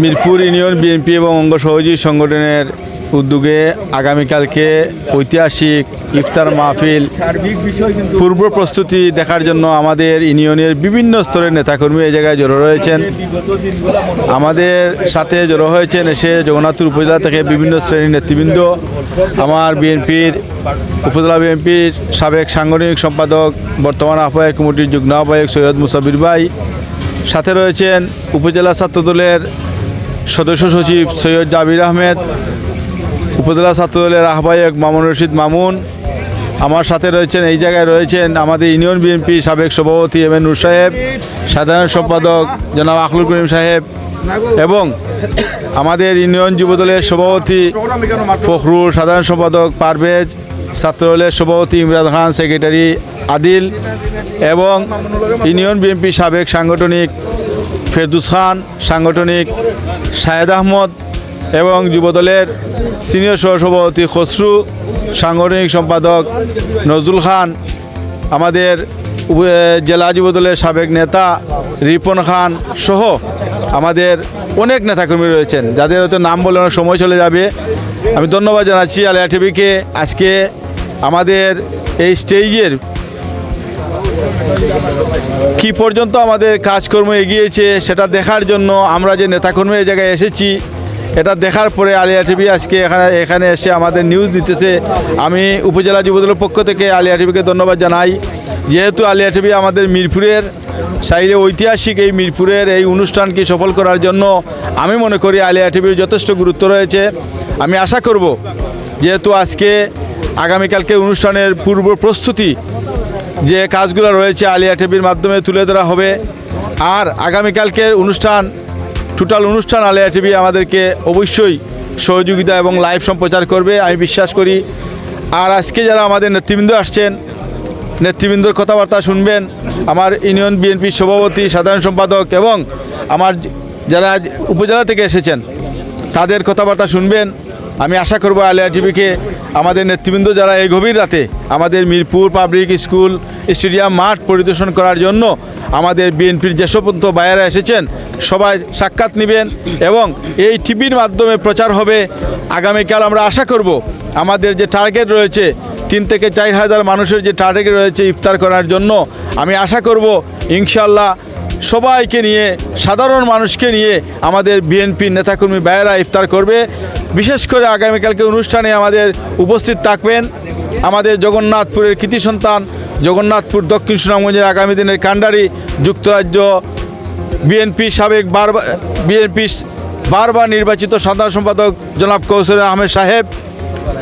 Mirpur union BNP এবং অঙ্গ সহযোগী সংগঠনের উদ্যোগে আগামীকালকে ঐতিহাসিক ইফতার মাহফিল পূর্ব প্রস্তুতি দেখার জন্য আমাদের ইউনিয়নের বিভিন্ন স্তরের নেতাকর্মী এই জায়গায় জড়ো রয়েছেন। আমাদের সাথে জড়ো হয়েছেন এসে জগন্নাথপুর উপজেলা থেকে বিভিন্ন শ্রেণীর নেতৃবৃন্দ, আমার বিএনপির উপজেলা বিএনপির সাবেক সাংগঠনিক সম্পাদক, বর্তমান আহ্বায়ক কমিটির যুগ্ম আহ্বায়ক সৈয়দ মুসাবির ভাই, সাথে রয়েছেন উপজেলা ছাত্রদলের সদস্য সচিব সৈয়দ জাবির আহমেদ, উপজেলা ছাত্রদলের আহ্বায়ক মামুন রশিদ মামুন, আমার সাথে রয়েছেন এই জায়গায় রয়েছেন আমাদের ইউনিয়ন বিএনপি সাবেক সভাপতি এম এ নূর সাহেব, সাধারণ সম্পাদক জনাব আখলুল করিম সাহেব এবং আমাদের ইউনিয়ন যুবদলের সভাপতি ফখরুল, সাধারণ সম্পাদক পারভেজ, ছাত্রদলের সভাপতি ইমরান খান, সেক্রেটারি আদিল এবং ইউনিয়ন বিএনপি সাবেক সাংগঠনিক ফেরদুস খান, সাংগঠনিক শাহেদ আহমদ এবং যুবদলের সিনিয়র সহসভাপতি খসরু, সাংগঠনিক সম্পাদক নজরুল খান, আমাদের জেলা যুবদলের সাবেক নেতা রিপন খান সহ আমাদের অনেক নেতাকর্মী রয়েছেন, যাদের হয়তো নাম বলে অনেক সময় চলে যাবে। আমি ধন্যবাদ জানাচ্ছি আলিয়া টিভিকে আজকে আমাদের এই স্টেজের কি পর্যন্ত আমাদের কাজকর্ম এগিয়েছে সেটা দেখার জন্য আমরা যে নেতাকর্মী এই জায়গায় এসেছি, এটা দেখার পরে আলিয়া টিভি আজকে এখানে এসে আমাদের নিউজ দিতেছে। আমি উপজেলা যুবদলের পক্ষ থেকে আলিয়া টিভিকে ধন্যবাদ জানাই। যেহেতু আলিয়া টিভি আমাদের মিরপুরের সাইডে ঐতিহাসিক এই মিরপুরের এই অনুষ্ঠানকে সফল করার জন্য আমি মনে করি আলিয়া টিভির যথেষ্ট গুরুত্ব রয়েছে। আমি আশা করব যেহেতু আজকে আগামীকালকে অনুষ্ঠানের পূর্ব প্রস্তুতি যে কাজগুলো রয়েছে আলিয়া টিভির মাধ্যমে তুলে ধরা হবে। আর আগামীকালকের অনুষ্ঠান টোটাল অনুষ্ঠান আলিয়া টিভি আমাদেরকে অবশ্যই সহযোগিতা এবং লাইভ সম্প্রচার করবে আমি বিশ্বাস করি। আর আজকে যারা আমাদের নেতৃবৃন্দ আসছেন, নেতৃবৃন্দর কথাবার্তা শুনবেন, আমার ইউনিয়ন বিএনপির সভাপতি, সাধারণ সম্পাদক এবং আমার যারা উপজেলা থেকে এসেছেন তাদের কথাবার্তা শুনবেন। আমি আশা করব আলিয়া টিভিকে আমাদের নেতৃবৃন্দ যারা এই গভীর রাতে আমাদের মিরপুর পাবলিক স্কুল স্টেডিয়াম মাঠ পরিদর্শন করার জন্য আমাদের বিএনপির যে সমস্ত ভাইয়েরা এসেছেন সবাই সাক্ষাৎ নেবেন এবং এই টিভির মাধ্যমে প্রচার হবে। আগামীকাল আমরা আশা করব আমাদের যে টার্গেট রয়েছে 3 থেকে 4 হাজার মানুষের যে টার্গেট রয়েছে ইফতার করার জন্য, আমি আশা করব ইনশাআল্লাহ সবাইকে নিয়ে, সাধারণ মানুষকে নিয়ে আমাদের বিএনপির নেতাকর্মী ভাইয়েরা ইফতার করবে। বিশেষ করে আগামীকালকে অনুষ্ঠানে আমাদের উপস্থিত থাকবেন আমাদের জগন্নাথপুরের কৃতি সন্তান, জগন্নাথপুর দক্ষিণ সুনামগঞ্জের আগামী দিনের কাণ্ডারি, যুক্তরাজ্য বিএনপি সাবেক বারবার নির্বাচিত সাধারণ সম্পাদক জনাব কৌশল আহমেদ সাহেব,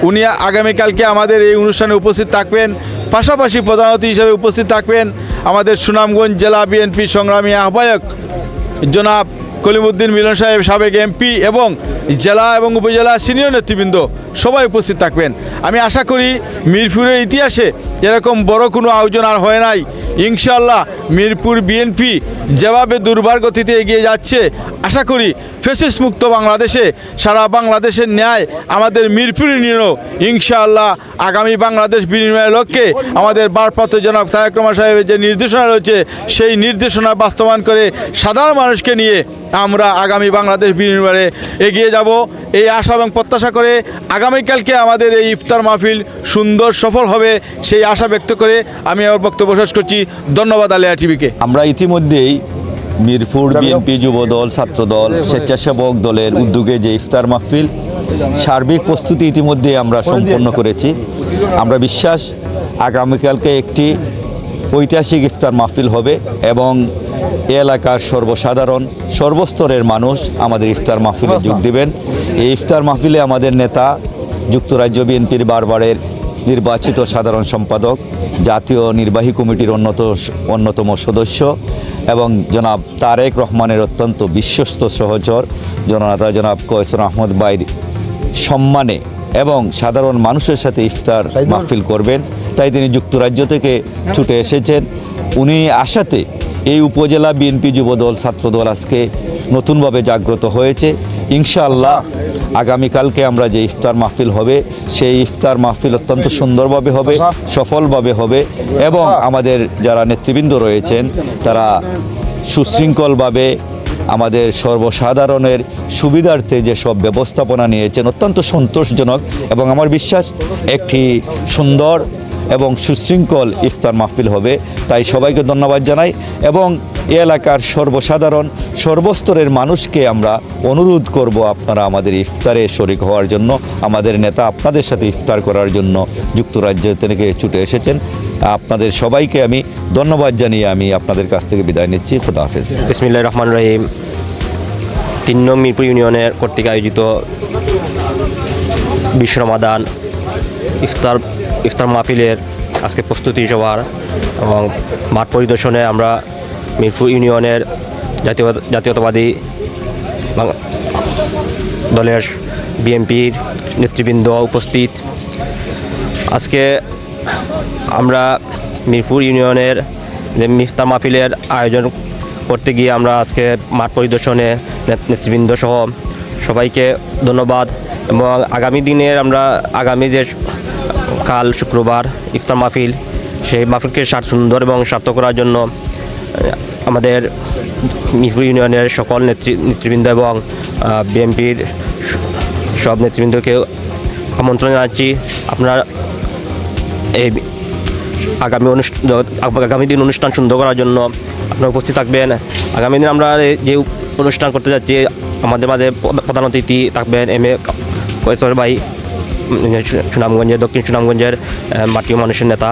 উনি আগামীকালকে আমাদের এই অনুষ্ঠানে উপস্থিত থাকবেন। পাশাপাশি প্রধান অতিথি হিসেবে উপস্থিত থাকবেন আমাদের সুনামগঞ্জ জেলা বিএনপি সংগ্রামী আহ্বায়ক জনাব কলিমউদ্দিন মিলন সাহেব, সাবেক এমপি এবং জেলা এবং উপজেলা সিনিয়র নেতৃবৃন্দ সবাই উপস্থিত থাকবেন। আমি আশা করি মিরপুরের ইতিহাসে এরকম বড় কোনো আয়োজন আর হয় নাই। ইনশাআল্লাহ মিরপুর বিএনপি যেভাবে দুর্বার গতিতে এগিয়ে যাচ্ছে, আশা করি ফ্যাসিস্ট মুক্ত বাংলাদেশে সারা বাংলাদেশের ন্যায় আমাদের মিরপুর ইউনিয়নও ইনশাআল্লাহ আগামী বাংলাদেশ বিনিময়ের লক্ষ্যে আমাদের ভারপ্রাপ্ত জনাব তারেক রহমান সাহেবের যে নির্দেশনা রয়েছে সেই নির্দেশনা বাস্তবায়ন করে সাধারণ মানুষকে নিয়ে আমরা আগামী বাংলাদেশ বিনিময়ে এগিয়ে যাব। এই আশা এবং প্রত্যাশা করে আগামীকালকে আমাদের এই ইফতার মাহফিল সুন্দর সফল হবে সেই আশা ব্যক্ত করে আমি আমার বক্তব্য শেষ করছি। ধন্যবাদ আলিয়া টিভিকে। আমরা ইতিমধ্যেই মিরপুর বিএনপি যুবদল, ছাত্রদল, স্বেচ্ছাসেবক দলের উদ্যোগে যে ইফতার মাহফিল সার্বিক প্রস্তুতি ইতিমধ্যে আমরা সম্পন্ন করেছি। আমরা বিশ্বাস আগামীকালকে একটি ঐতিহাসিক ইফতার মাহফিল হবে এবং এলাকার সর্বসাধারণ সর্বস্তরের মানুষ আমাদের ইফতার মাহফিলে যোগ দেবেন। এই ইফতার মাহফিলে আমাদের নেতা, যুক্তরাজ্য বিএনপির বারবারের নির্বাচিত সাধারণ সম্পাদক, জাতীয় নির্বাহী কমিটির অন্যতম সদস্য এবং জনাব তারেক রহমানের অত্যন্ত বিশ্বস্ত সহচর জননেতা জনাব কয়সর আহমদ ভাইয়ের সম্মানে এবং সাধারণ মানুষের সাথে ইফতার মাহফিল করবেন। তাই তিনি যুক্তরাজ্য থেকে ছুটে এসেছেন। উনি আশাতে এই উপজেলা বিএনপি যুবদল, ছাত্রদল আজকে নতুনভাবে জাগ্রত হয়েছে। ইনশাআল্লাহ আগামীকালকে আমরা যে ইফতার মাহফিল হবে সেই ইফতার মাহফিল অত্যন্ত সুন্দরভাবে হবে, সফলভাবে হবে এবং আমাদের যারা নেতৃবৃন্দ রয়েছেন তারা সুশৃঙ্খলভাবে আমাদের সর্বসাধারণের সুবিধার্থে যেসব ব্যবস্থাপনা নিয়েছেন অত্যন্ত সন্তোষজনক, এবং আমার বিশ্বাস একটি সুন্দর এবং সুশৃঙ্খল ইফতার মাহফিল হবে। তাই সবাইকে ধন্যবাদ জানাই, এবং এ এলাকার সর্বসাধারণ সর্বস্তরের মানুষকে আমরা অনুরোধ করব আপনারা আমাদের ইফতারে শরিক হওয়ার জন্য। আমাদের নেতা আপনাদের সাথে ইফতার করার জন্য যুক্তরাজ্য থেকে ছুটে এসেছেন। আপনাদের সবাইকে আমি ধন্যবাদ জানিয়ে আমি আপনাদের কাছ থেকে বিদায় নিচ্ছি। খুদা হাফেজ। বিসমিল্লাহির রহমানির রহিম। 3 নং মিরপুর ইউনিয়নের কর্তৃক আয়োজিত বিশ্ব রমাদান ইফতার মাহফিলের আজকে প্রস্তুতি সভার এবং মাঠ পরিদর্শনে আমরা মিরপুর ইউনিয়নের জাতীয়তাবাদী দলের বিএনপির নেতৃবৃন্দ উপস্থিত। আজকে আমরা মিরপুর ইউনিয়নের যে ইফতার মাহফিলের আয়োজন করতে গিয়ে আমরা আজকে মাঠ পরিদর্শনে নেতৃবৃন্দ সহ সবাইকে ধন্যবাদ, এবং আগামী দিনের আমরা আগামী যে কাল শুক্রবার ইফতার মাহফিল, সেই মাহফিলকে সুন্দর এবং সার্থক করার জন্য আমাদের মিরপুর ইউনিয়নের সকল নেতৃবৃন্দ এবং বিএনপির সব নেতৃবৃন্দকে আমন্ত্রণ জানাচ্ছি। আপনারা এই আগামী দিন অনুষ্ঠান সুন্দর করার জন্য আপনারা উপস্থিত থাকবেন। আগামী দিন আমরা যে অনুষ্ঠান করতে যাচ্ছি, আমাদের মাঝে প্রধান অতিথি থাকবেন এম.এ. কৈশোর ভাই, সুনামগঞ্জের দক্ষিণ সুনামগঞ্জের মাটি মানুষের নেতা,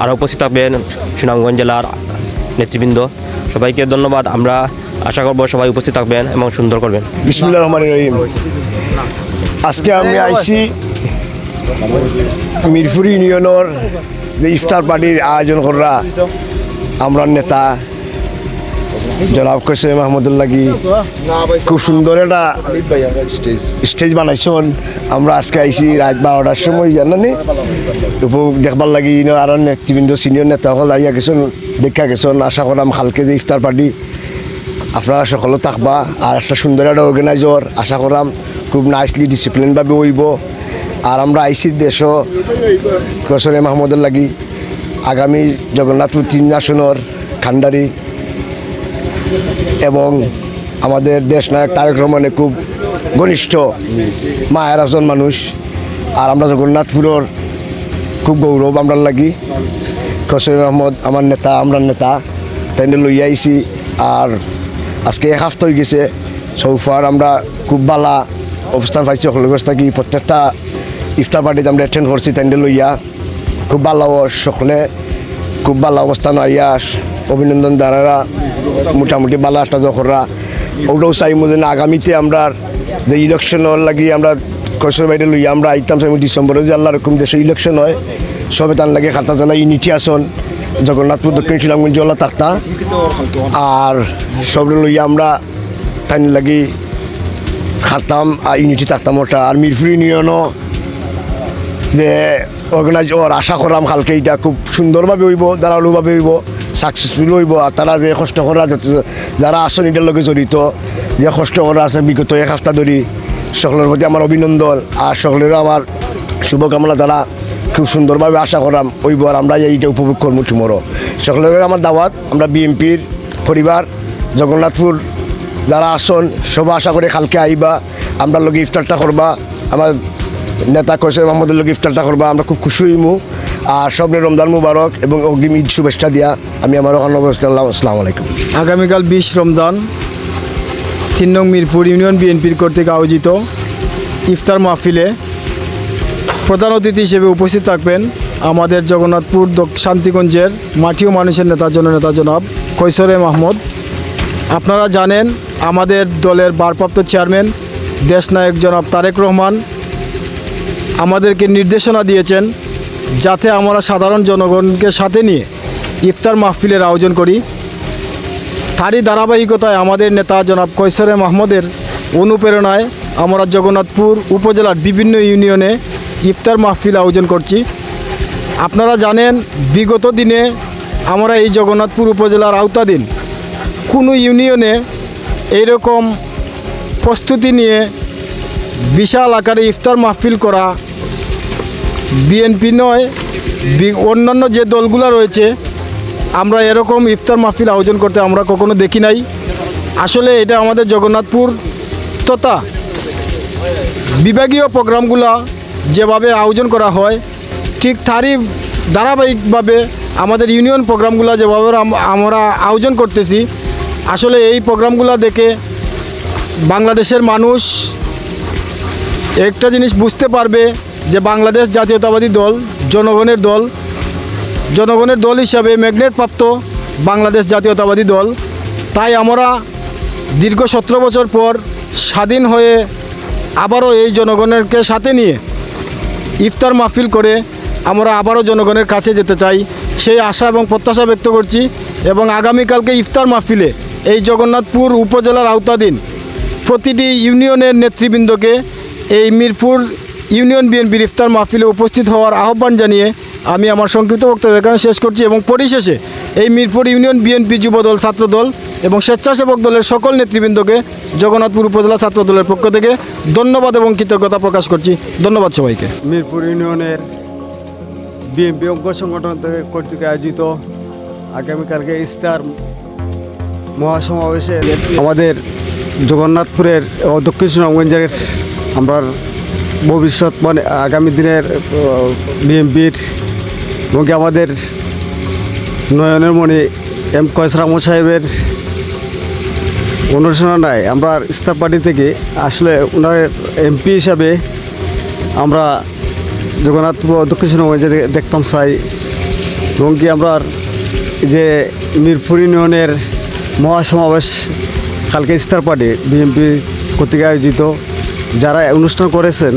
আরও উপস্থিত থাকবেন সুনামগঞ্জ জেলার নেতৃবৃন্দ। সবাইকে ধন্যবাদ। আমরা আশা করব সবাই উপস্থিত থাকবেন এবং সুন্দর করবেন। বিসমিল্লাহির রহমানির রহিম। আজকে আমি আইছি মিরপুর ইউনিয়নের যে ইফতার পার্টির আয়োজন করা আমরা নেতা জনাব কৈশোর মাহমুদুল্লাহি খুব সুন্দর একটা স্টেজ বানাইছেন। আমরা আজকে আইছি রাত 12টার সময়, জানানি উপভোগ দেখবার লাগি আরও নেতৃবৃন্দ সিনিয়র নেতা সকল আইয়া গেছেন, দেখা গেছেন। আশা করাম কালকে যে ইফতার পার্টি আপনারা সকলে থাকবা, আর একটা সুন্দর একটা অর্গানাইজার আশা করাম খুব নাইসলি ডিসিপ্লিনভাবে হইব। আর আমরা আইসি দেশও কৈশোর মাহমুদুল্লাহি আগামী জগন্নাথপুর 3 আসনের খান্ডারি এবং আমাদের দেশ নায়ক তারেক রহমানের খুব ঘনিষ্ঠ মায়ের একজন মানুষ। আর আমরা জগন্নাথপুরের খুব গৌরব আমরা লাগি। কৈশোর আহমদ আমার নেতা, আমরা নেতা, তাই লইয়া আইছি। আর আজকে 1 সপ্তাহ হয়ে গেছে, সৌফার আমরা খুব ভালো অবস্থান পাইছি। সকল ব্যবস্থা কি প্রত্যেকটা ইফতার পার্টিতে আমরা অ্যাটেন্ড করছি, তাই লইয়া খুব ভালো, সকলে খুব ভালো অবস্থান আইয়া অভিনন্দন দ্বারা মোটামুটি ভালো একটা জখরা। ওটাও চাইমু যে আগামীতে আমরা যে ইলেকশনের লাগি আমরা কৈশোর বাইরে লইয়া আমরা আইতাম চাইমু ডিসেম্বরে, যে আল্লাহ রকম দেশে ইলেকশন হয়, সবে তার লাগে খাতা জেলা ইউনিটি আসন জগন্নাথপুর দক্ষিণ সুনামগঞ্জ জেলা থাকতা। আর সব লইয়া আমরা তাই লাগি খাতাম আর ইউনিটি থাকতাম ওটা। আর মিরপুর ইউনিয়নও যে অর্গানাইজ ওর আশা করলাম কালকে এটা খুব সুন্দরভাবে হইব, ধারালোভাবে হইব, সাকসেসফুল হইব। আর তারা যে কষ্ট করা যারা আসন এটার লগে জড়িত, যে কষ্ট করা আছে বিগত 1 সপ্তাহ ধরে, সকলের প্রতি আমার অভিনন্দন। আর সকলেরও আমার শুভকামনা, তারা খুব সুন্দরভাবে আশা করাম হইব। আর আমরা এইটা উপভোগ করবো টুমোরো। সকলের আমার দাওয়াত, আমরা বিএনপির পরিবার জগন্নাথপুর যারা আসন সব আশা করে কালকে আইবা, আমরা লগে ইফতারটা করবা, আমার নেতা কৈশোর মাহমুদের লগে ইফতারটা করবা, আমরা খুব খুশি হইমু। আর সব রমজান মুবারক এবং অগ্রিম ঈদ শুভেচ্ছা দিয়া আমি আমার ওখানে আসসালামু আলাইকুম। আগামীকাল 20 রমজান 3 নং মিরপুর ইউনিয়ন বিএনপির কর্তৃক আয়োজিত ইফতার মাহফিলে প্রধান অতিথি হিসেবে উপস্থিত থাকবেন আমাদের জগন্নাথপুর শান্তিগঞ্জের মাটি ও মানুষের নেতা জনাব কৈশোর মাহমুদ। আপনারা জানেন আমাদের দলের ভারপ্রাপ্ত চেয়ারম্যান দেশনায়ক জনাব তারেক রহমান আমাদেরকে নির্দেশনা দিয়েছেন যাতে আমরা সাধারণ জনগণকে সাথে নিয়ে ইফতার মাহফিলের আয়োজন করি। তারই ধারাবাহিকতায় আমাদের নেতা জনাব কৈশোর মাহমুদের অনুপ্রেরণায় আমরা জগন্নাথপুর উপজেলার বিভিন্ন ইউনিয়নে ইফতার মাহফিল আয়োজন করছি। আপনারা জানেন বিগত দিনে আমরা এই জগন্নাথপুর উপজেলার আওতাধীন কোনো ইউনিয়নে এইরকম প্রস্তুতি নিয়ে বিশাল আকারে ইফতার মাহফিল করা বিএনপি নয়, অন্যান্য যে দলগুলো রয়েছে আমরা এরকম ইফতার মাহফিল আয়োজন করতে আমরা কখনো দেখি নাই। আসলে এটা আমাদের জগন্নাথপুর তথা বিভাগীয় প্রোগ্রামগুলা যেভাবে আয়োজন করা হয় ঠিক তারই ধারাবাহিকভাবে আমাদের ইউনিয়ন প্রোগ্রামগুলো যেভাবে আমরা আয়োজন করতেছি, আসলে এই প্রোগ্রামগুলো দেখে বাংলাদেশের মানুষ একটা জিনিস বুঝতে পারবে যে বাংলাদেশ জাতীয়তাবাদী দল জনগণের দল হিসাবে ম্যাগনেটপ্রাপ্ত বাংলাদেশ জাতীয়তাবাদী দল। তাই আমরা দীর্ঘ 17 বছর পর স্বাধীন হয়ে আবারও এই জনগণেরকে সাথে নিয়ে ইফতার মাহফিল করে আমরা আবারও জনগণের কাছে যেতে চাই, সেই আশা এবং প্রত্যাশা ব্যক্ত করছি। এবং আগামীকালকে ইফতার মাহফিলে এই জগন্নাথপুর উপজেলার আওতাধীন প্রতিটি ইউনিয়নের নেতৃবৃন্দকে এই মিরপুর ইউনিয়ন বিএনপির ইফতার মাহফিলে উপস্থিত হওয়ার আহ্বান জানিয়ে আমি আমার সংক্ষিপ্ত বক্তব্য এখানে শেষ করছি। এবং পরিশেষে এই মিরপুর ইউনিয়ন বিএনপি যুবদল ছাত্রদল এবং স্বেচ্ছাসেবক দলের সকল নেতৃবৃন্দকে জগন্নাথপুর উপজেলা ছাত্রদলের পক্ষ থেকে ধন্যবাদ এবং কৃতজ্ঞতা প্রকাশ করছি। ধন্যবাদ সবাইকে। মিরপুর ইউনিয়নের বিএনপি অঙ্গ সংগঠন কর্তৃক আয়োজিত আগামীকালকে ইফতার মহাসমাবেশে আমাদের জগন্নাথপুরের ও দক্ষিণ সুনামগঞ্জের আমরা ভবিষ্যৎ মানে আগামী দিনের বিএনপির এবং আমাদের নয়নের মণি এম কয়েস রহমান সাহেবের অনুশোচনায় আমরা ইফতার পার্টি থেকে আসলে ওনার এমপি হিসাবে আমরা জগন্নাথপুর দক্ষিণ সুনামগঞ্জে দেখতাম চাই। এবং কি আমরা যে মিরপুর ইউনিয়নের মহাসমাবেশ কালকে ইফতার পার্টি বিএনপি কর্তৃক আয়োজিত যারা অনুষ্ঠান করেছেন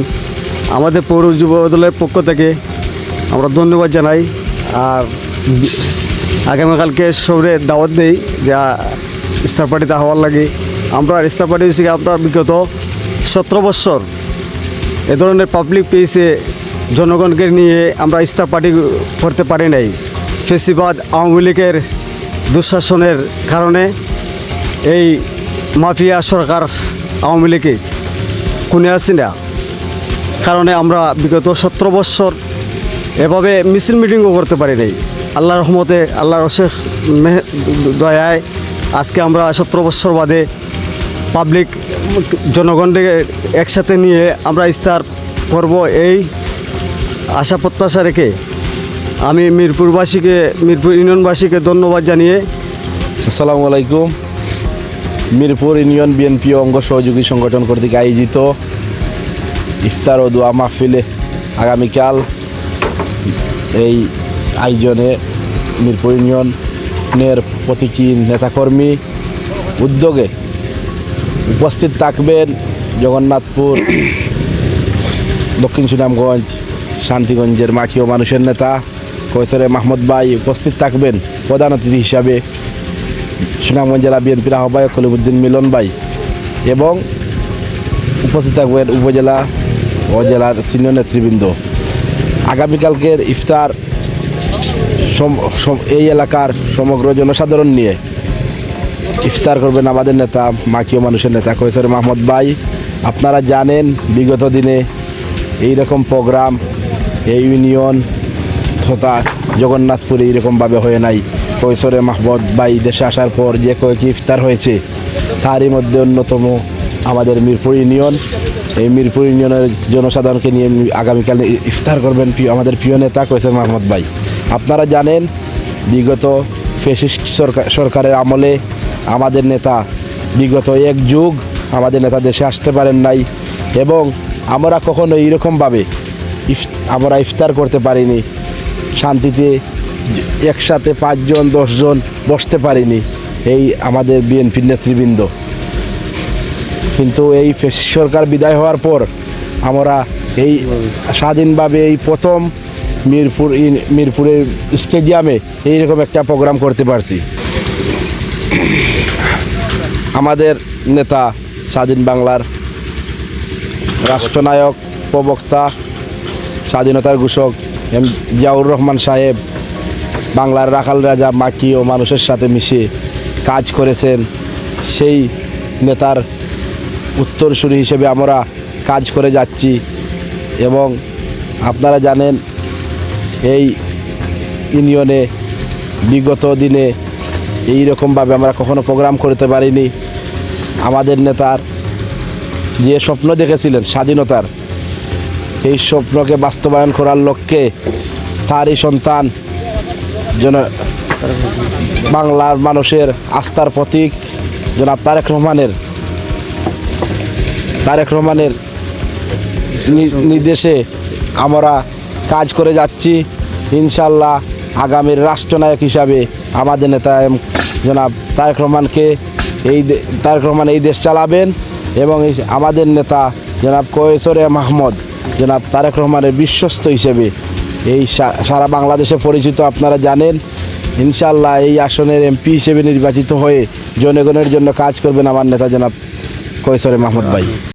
আমাদের পৌর যুব দলের পক্ষ থেকে আমরা ধন্যবাদ জানাই। আর আগামীকালকে সবরে দাওয়াত দেই যা ইফতার পার্টিতে হওয়ার লাগে। আমরা ইফতার পার্টি হিসেবে আপনার বিগত 17 বছর এ ধরনের পাবলিক প্লেসে জনগণকে নিয়ে আমরা ইফতার পার্টি করতে পারি নাই। ফেসিবাদ আওয়ামী লীগের দুঃশাসনের কারণে এই মাফিয়া সরকার আওয়ামী লীগে কোনে আসি না কারণে আমরা বিগত 17 বছর এভাবে মিছিল মিটিংও করতে পারি নাই। আল্লাহর রহমতে আল্লাহর অশেষ দয়ায় আজকে আমরা 17 বছর বাদে পাবলিক জনগণকে একসাথে নিয়ে আমরা ইফতার করব এই আশা প্রত্যাশা রেখে আমি মিরপুর ইউনিয়নবাসীকে ধন্যবাদ জানিয়ে আসসালামু আলাইকুম। মিরপুর ইউনিয়ন বিএনপি অঙ্গ সহযোগী সংগঠন কর্তৃক আয়োজিত ইফতার ও দোয়া মাহফিলে আগামীকাল এই আয়োজনে মিরপুর ইউনিয়নের প্রতীকী নেতাকর্মী উদ্যোগে উপস্থিত থাকবেন জগন্নাথপুর দক্ষিণ সুনামগঞ্জ শান্তিগঞ্জের মাখিও মানুষের নেতা কৈশোরে মাহমুদ ভাই উপস্থিত থাকবেন প্রধান অতিথি হিসাবে সুনামগঞ্জ জেলা বিএনপির আহ্বায়ক কলিমুদ্দিন মিলন ভাই এবং উপস্থিত থাকবেন উপজেলা ও জেলার সিনিয়র নেতৃবৃন্দ। আগামীকালকের ইফতার এই এলাকার সমগ্র জনসাধারণ নিয়ে ইফতার করবেন আমাদের নেতা মাখিও মানুষের নেতা কৈশোরে মাহমুদ ভাই। আপনারা জানেন বিগত দিনে এই রকম প্রোগ্রাম এই ইউনিয়ন তথা জগন্নাথপুরে এইরকমভাবে হয়ে নাই। কৈশোরে মাহমুদ ভাই দেশে আসার পর যে কয়েকটি ইফতার হয়েছে তারই মধ্যে অন্যতম আমাদের মিরপুর ইউনিয়ন। এই মিরপুর ইউনিয়নের জনসাধারণকে নিয়ে আগামীকাল ইফতার করবেন আমাদের প্রিয় নেতা কৈশোরে মাহমুদ ভাই। আপনারা জানেন বিগত ফ্যাসিস্ট সরকারের আমলে আমাদের নেতা বিগত এক যুগ আমাদের নেতা দেশে আসতে পারেন নাই এবং আমরা কখনো এইরকমভাবে আমরা ইফতার করতে পারিনি, শান্তিতে একসাথে 5 জন 10 জন বসতে পারিনি এই আমাদের বিএনপির নেতৃবৃন্দ। কিন্তু এই সরকার বিদায় হওয়ার পর আমরা এই স্বাধীনভাবে এই প্রথম মিরপুরের স্টেডিয়ামে এইরকম একটা প্রোগ্রাম করতে পারছি। আমাদের নেতা স্বাধীন বাংলার রাষ্ট্রনায়ক প্রবক্তা স্বাধীনতার ঘোষক এম জিয়াউর রহমান সাহেব বাংলার রাখাল রাজা মাকি ও মানুষের সাথে মিশে কাজ করেছেন। সেই নেতার উত্তরসূরি হিসেবে আমরা কাজ করে যাচ্ছি এবং আপনারা জানেন এই ইউনিয়নে বিগত দিনে এই রকমভাবে আমরা কখনো প্রোগ্রাম করতে পারিনি। আমাদের নেতার যে স্বপ্ন দেখেছিলেন স্বাধীনতার, এই স্বপ্নকে বাস্তবায়ন করার লক্ষ্যে তারই সন্তান বাংলার মানুষের আস্থার প্রতীক জনাব তারেক রহমানের নির্দেশে আমরা কাজ করে যাচ্ছি। ইনশাল্লাহ আগামীর রাষ্ট্রনায়ক হিসাবে আমাদের নেতা জনাব তারেক রহমান এই দেশ চালাবেন এবং আমাদের নেতা জনাব কৈশোরে মাহমুদ জনাব তারেক রহমানের বিশ্বস্ত হিসেবে এই সারা বাংলাদেশে পরিচিত, আপনারা জানেন। ইনশাল্লাহ এই আসনের এমপি হিসেবে নির্বাচিত হয়ে জনগণের জন্য কাজ করবেন আমার নেতা জনাব কৈশোরে মাহমুদ ভাই।